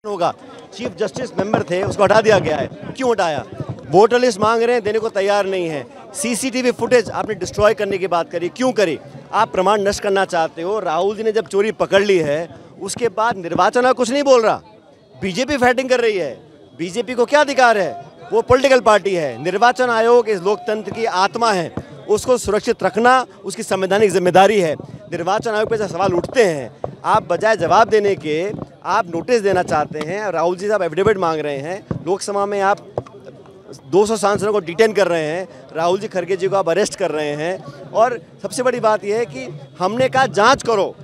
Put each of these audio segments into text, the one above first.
होगा। Chief justice member थे, उसको हटा दिया गया है। क्यों हटाया? वोटर लिस्ट मांग रहे हैं, देने को तैयार नहीं है। सीसीटीवी फुटेज आपने डिस्ट्रॉय करने की बात करी, क्यों करी? आप प्रमाण नष्ट करना चाहते हो। राहुल जी ने जब चोरी पकड़ ली है, उसके बाद निर्वाचन आयोग कुछ नहीं बोल रहा। बीजेपी फाइटिंग कर रही है। बीजेपी को क्या अधिकार है? वो पॉलिटिकल पार्टी है। निर्वाचन आयोग इस लोकतंत्र की आत्मा है, उसको सुरक्षित रखना उसकी संवैधानिक जिम्मेदारी है। निर्वाचन आयोग पे जो सवाल उठते हैं, आप बजाय जवाब देने के आप नोटिस देना चाहते हैं। राहुल जी साहब एफिडेविट मांग रहे हैं, लोकसभा में आप 200 सांसदों को डिटेन कर रहे हैं, राहुल जी खड़गे जी को आप अरेस्ट कर रहे हैं। और सबसे बड़ी बात यह है कि हमने कहा जांच करो,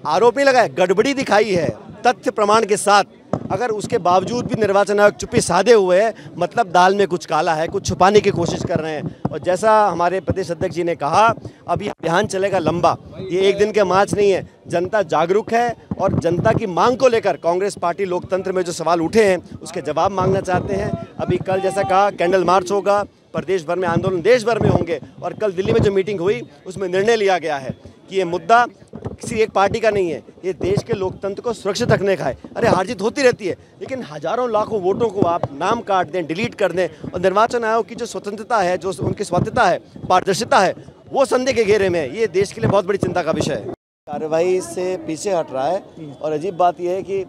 आरोप नहीं लगाए, गड़बड़ी दिखाई है तथ्य प्रमाण के साथ। अगर उसके बावजूद भी निर्वाचन आयोग चुप्पी साधे हुए है, मतलब दाल में कुछ काला है, कुछ छुपाने की कोशिश कर रहे हैं। और जैसा हमारे प्रदेश अध्यक्ष जी ने कहा, अभी अभियान चलेगा लंबा, ये एक दिन के मार्च नहीं है। जनता जागरूक है और जनता की मांग को लेकर कांग्रेस पार्टी लोकतंत्र में जो सवाल उठे हैं उसके जवाब मांगना चाहते हैं। अभी कल जैसा कहा कैंडल मार्च होगा, प्रदेश भर में आंदोलन देश भर में होंगे। और कल दिल्ली में जो मीटिंग हुई उसमें निर्णय लिया गया है कि ये मुद्दा किसी एक पार्टी का नहीं है, ये देश के लोकतंत्र को सुरक्षित रखने का है। अरे हार जीत होती रहती है, लेकिन हजारों लाखों वोटों को आप नाम काट दें, डिलीट कर दें, और निर्वाचन आयोग की जो स्वतंत्रता है, जो उनकी स्वायत्तता है, पारदर्शिता है, वो संदेह के घेरे में है। ये देश के लिए बहुत बड़ी चिंता का विषय है। कार्रवाई से पीछे हट रहा है। और अजीब बात यह है कि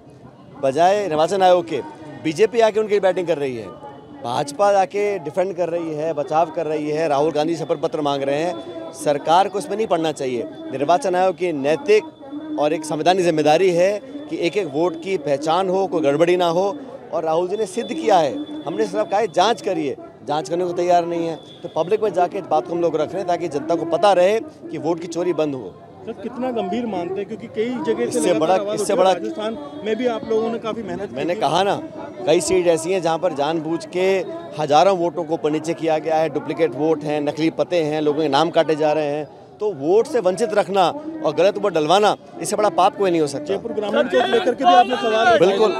बजाय निर्वाचन आयोग के बीजेपी आके उनकी बैटिंग कर रही है, भाजपा आके डिफेंड कर रही है, बचाव कर रही है, राहुल गांधी शपथ पत्र मांग रहे हैं। सरकार को इसमें नहीं पड़ना चाहिए। निर्वाचन आयोग की नैतिक और एक संवैधानिक जिम्मेदारी है कि एक एक वोट की पहचान हो, कोई गड़बड़ी ना हो। और राहुल जी ने सिद्ध किया है। हमने सिर्फ कहा है जांच करिए, जांच करने को तैयार नहीं है। तो पब्लिक में जाके इस बात को हम लोग रख रहे हैं ताकि जनता को पता रहे कि वोट की चोरी बंद हो। सर कितना गंभीर मानते हैं, क्योंकि कई जगह से इससे बड़ा राजस्थान में भी आप लोगों ने काफी मेहनत की। मैंने कहा ना, कई सीट ऐसी हैं जहां पर जानबूझ के हजारों वोटों को ऊपर नीचे किया गया है। डुप्लीकेट वोट हैं, नकली पते हैं, लोगों के नाम काटे जा रहे हैं। तो वोट से वंचित रखना और गलत वोट डलवाना, इससे बड़ा पाप कोई नहीं हो सकता। जयपुर ग्रामीण को लेकर के भी आपने सवाल बिल्कुल।